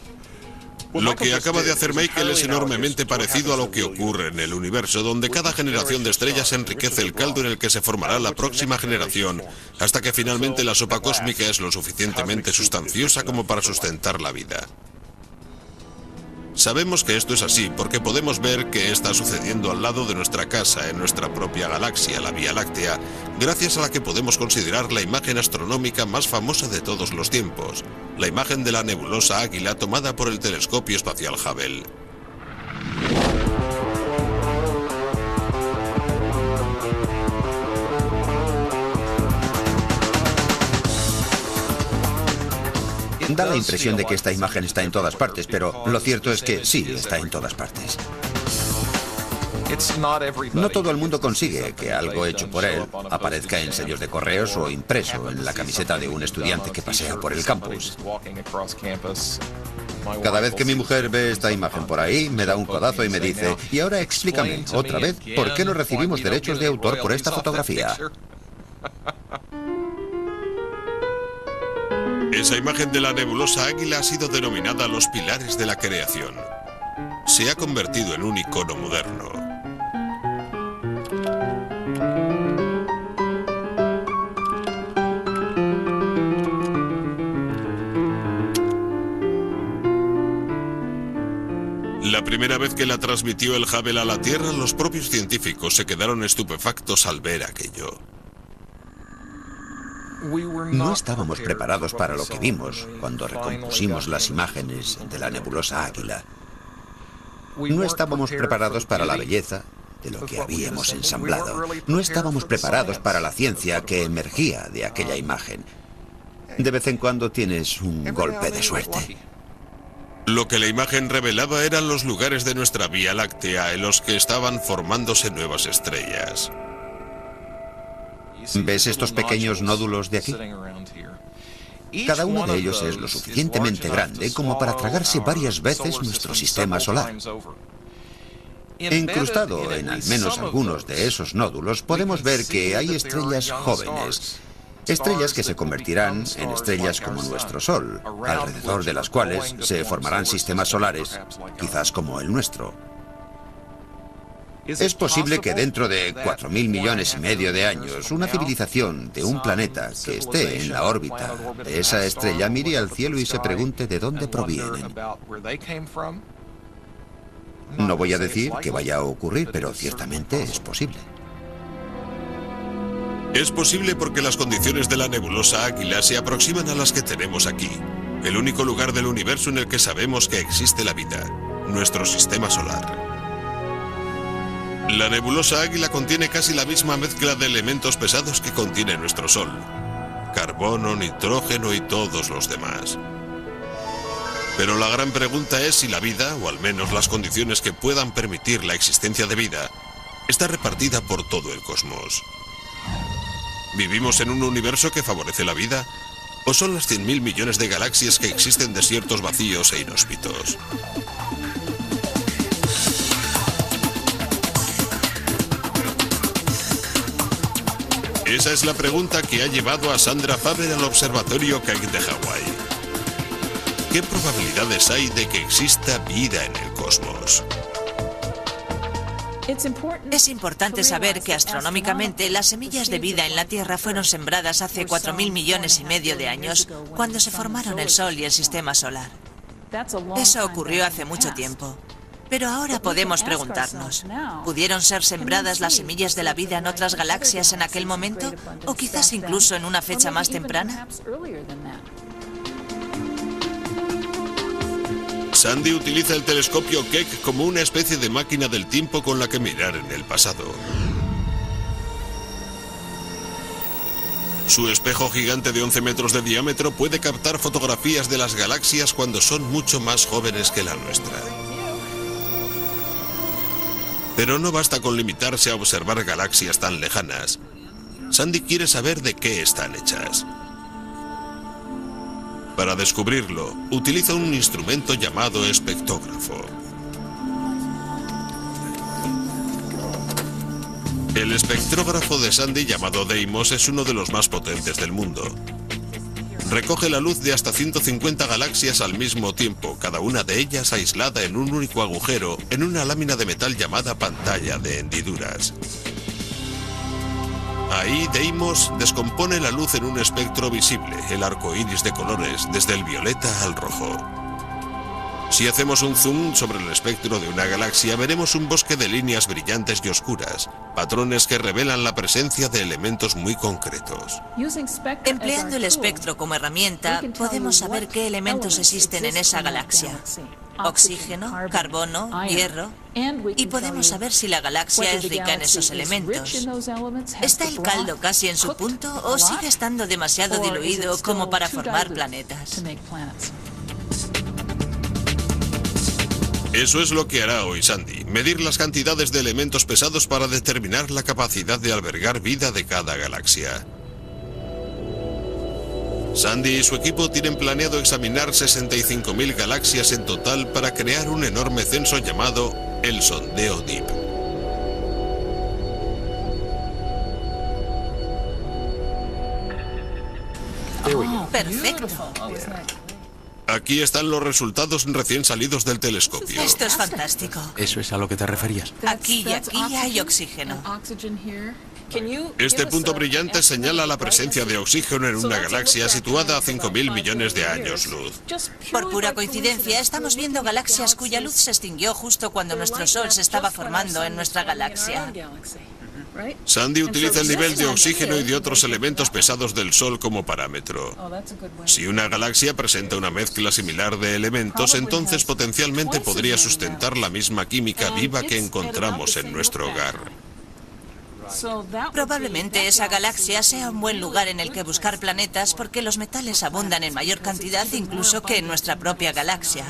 Lo que acaba de hacer Michael es enormemente parecido a lo que ocurre en el universo, donde cada generación de estrellas enriquece el caldo en el que se formará la próxima generación, hasta que finalmente la sopa cósmica es lo suficientemente sustanciosa como para sustentar la vida. Sabemos que esto es así porque podemos ver que está sucediendo al lado de nuestra casa, en nuestra propia galaxia, la Vía Láctea, gracias a la que podemos considerar la imagen astronómica más famosa de todos los tiempos, la imagen de la nebulosa Águila tomada por el telescopio espacial Hubble. Da la impresión de que esta imagen está en todas partes, pero lo cierto es que sí está en todas partes. No todo el mundo consigue que algo hecho por él aparezca en sellos de correos o impreso en la camiseta de un estudiante que pasea por el campus. Cada vez que mi mujer ve esta imagen por ahí, me da un codazo y me dice: y ahora explícame, otra vez, ¿por qué no recibimos derechos de autor por esta fotografía? Esa imagen de la nebulosa Águila ha sido denominada los pilares de la creación. Se ha convertido en un icono moderno. La primera vez que la transmitió el Hubble a la Tierra, los propios científicos se quedaron estupefactos al ver aquello. No estábamos preparados para lo que vimos cuando recompusimos las imágenes de la nebulosa Águila. No estábamos preparados para la belleza de lo que habíamos ensamblado. No estábamos preparados para la ciencia que emergía de aquella imagen. De vez en cuando tienes un golpe de suerte. Lo que la imagen revelaba eran los lugares de nuestra Vía Láctea en los que estaban formándose nuevas estrellas. ¿Ves estos pequeños nódulos de aquí? Cada uno de ellos es lo suficientemente grande como para tragarse varias veces nuestro sistema solar. Incrustado en al menos algunos de esos nódulos podemos ver que hay estrellas jóvenes. Estrellas que se convertirán en estrellas como nuestro Sol, alrededor de las cuales se formarán sistemas solares, quizás como el nuestro. Es posible que dentro de 4.000 millones y medio de años, una civilización de un planeta que esté en la órbita de esa estrella mire al cielo y se pregunte de dónde provienen. No voy a decir que vaya a ocurrir, pero ciertamente es posible. Es posible porque las condiciones de la nebulosa Águila se aproximan a las que tenemos aquí. El único lugar del universo en el que sabemos que existe la vida, nuestro sistema solar. La nebulosa Águila contiene casi la misma mezcla de elementos pesados que contiene nuestro Sol. Carbono, nitrógeno y todos los demás. Pero la gran pregunta es si la vida, o al menos las condiciones que puedan permitir la existencia de vida, está repartida por todo el cosmos. ¿Vivimos en un universo que favorece la vida? ¿O son las 100.000 millones de galaxias que existen desiertos vacíos e inhóspitos? Esa es la pregunta que ha llevado a Sandra Faber al Observatorio Keck de Hawái. ¿Qué probabilidades hay de que exista vida en el cosmos? Es importante saber que astronómicamente las semillas de vida en la Tierra fueron sembradas hace 4.000 millones y medio de años, cuando se formaron el Sol y el Sistema Solar. Eso ocurrió hace mucho tiempo. Pero ahora podemos preguntarnos, ¿pudieron ser sembradas las semillas de la vida en otras galaxias en aquel momento? ¿O quizás incluso en una fecha más temprana? Sandy utiliza el telescopio Keck como una especie de máquina del tiempo con la que mirar en el pasado. Su espejo gigante de 11 metros de diámetro puede captar fotografías de las galaxias cuando son mucho más jóvenes que la nuestra. Pero no basta con limitarse a observar galaxias tan lejanas. Sandy quiere saber de qué están hechas. Para descubrirlo, utiliza un instrumento llamado espectrógrafo. El espectrógrafo de Sandy, llamado Deimos, es uno de los más potentes del mundo. Recoge la luz de hasta 150 galaxias al mismo tiempo, cada una de ellas aislada en un único agujero en una lámina de metal llamada pantalla de hendiduras. Ahí Deimos descompone la luz en un espectro visible, el arco iris de colores, desde el violeta al rojo. Si hacemos un zoom sobre el espectro de una galaxia, veremos un bosque de líneas brillantes y oscuras, patrones que revelan la presencia de elementos muy concretos. Empleando el espectro como herramienta, podemos saber qué elementos existen en esa galaxia. Oxígeno, carbono, hierro, y podemos saber si la galaxia es rica en esos elementos. ¿Está el caldo casi en su punto o sigue estando demasiado diluido como para formar planetas? Eso es lo que hará hoy Sandy, medir las cantidades de elementos pesados para determinar la capacidad de albergar vida de cada galaxia. Sandy y su equipo tienen planeado examinar 65.000 galaxias en total para crear un enorme censo llamado el sondeo Deep. Perfecto. Aquí están los resultados recién salidos del telescopio. Esto es fantástico. ¿Eso es a lo que te referías? Aquí y aquí hay oxígeno. Este punto brillante señala la presencia de oxígeno en una galaxia situada a 5.000 millones de años luz. Por pura coincidencia, estamos viendo galaxias cuya luz se extinguió justo cuando nuestro Sol se estaba formando en nuestra galaxia. Sandy utiliza el nivel de oxígeno y de otros elementos pesados del Sol como parámetro. Si una galaxia presenta una mezcla similar de elementos, entonces potencialmente podría sustentar la misma química viva que encontramos en nuestro hogar. Probablemente esa galaxia sea un buen lugar en el que buscar planetas porque los metales abundan en mayor cantidad incluso que en nuestra propia galaxia.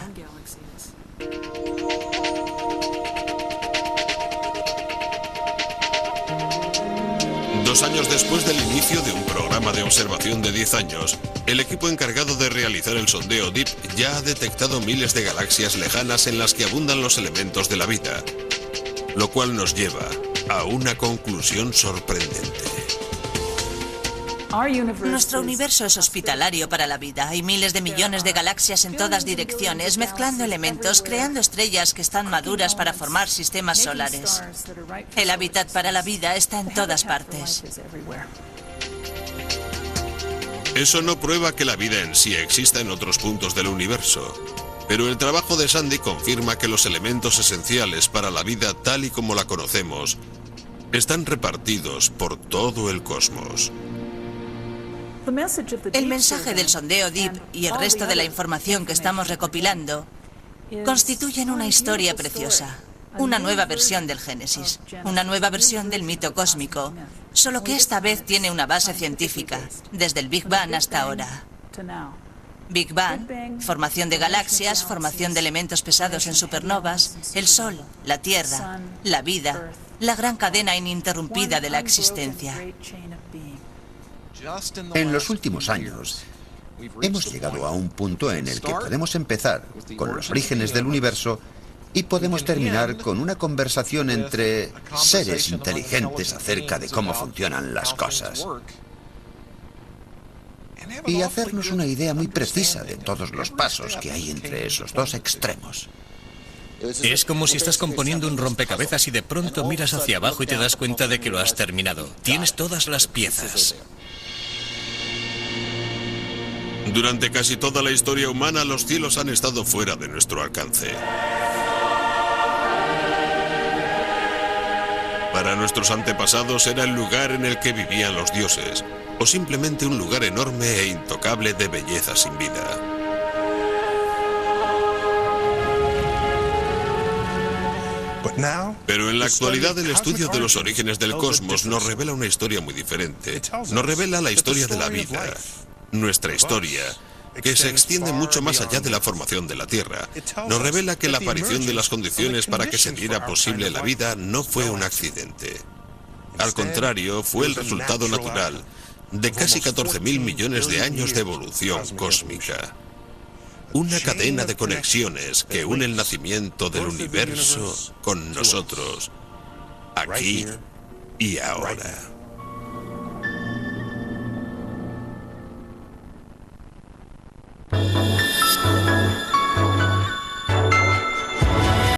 Dos años después del inicio de un programa de observación de 10 años, el equipo encargado de realizar el sondeo DEEP ya ha detectado miles de galaxias lejanas en las que abundan los elementos de la vida, lo cual nos lleva a una conclusión sorprendente. Nuestro universo es hospitalario para la vida. Hay miles de millones de galaxias en todas direcciones, mezclando elementos, creando estrellas que están maduras para formar sistemas solares. El hábitat para la vida está en todas partes. Eso no prueba que la vida en sí exista en otros puntos del universo, pero el trabajo de Sandy confirma que los elementos esenciales para la vida tal y como la conocemos están repartidos por todo el cosmos. El mensaje del sondeo DEEP y el resto de la información que estamos recopilando constituyen una historia preciosa, una nueva versión del Génesis, una nueva versión del mito cósmico, solo que esta vez tiene una base científica, desde el Big Bang hasta ahora. Big Bang, formación de galaxias, formación de elementos pesados en supernovas, el Sol, la Tierra, la vida, la gran cadena ininterrumpida de la existencia. En los últimos años, hemos llegado a un punto en el que podemos empezar con los orígenes del universo y podemos terminar con una conversación entre seres inteligentes acerca de cómo funcionan las cosas. Y hacernos una idea muy precisa de todos los pasos que hay entre esos dos extremos. Es como si estás componiendo un rompecabezas y de pronto miras hacia abajo y te das cuenta de que lo has terminado. Tienes todas las piezas. Durante casi toda la historia humana, los cielos han estado fuera de nuestro alcance. Para nuestros antepasados era el lugar en el que vivían los dioses, o simplemente un lugar enorme e intocable de belleza sin vida. Pero en la actualidad el estudio de los orígenes del cosmos nos revela una historia muy diferente. Nos revela la historia de la vida. Nuestra historia, que se extiende mucho más allá de la formación de la Tierra, nos revela que la aparición de las condiciones para que se diera posible la vida no fue un accidente. Al contrario, fue el resultado natural de casi 14.000 millones de años de evolución cósmica. Una cadena de conexiones que une el nacimiento del universo con nosotros, aquí y ahora.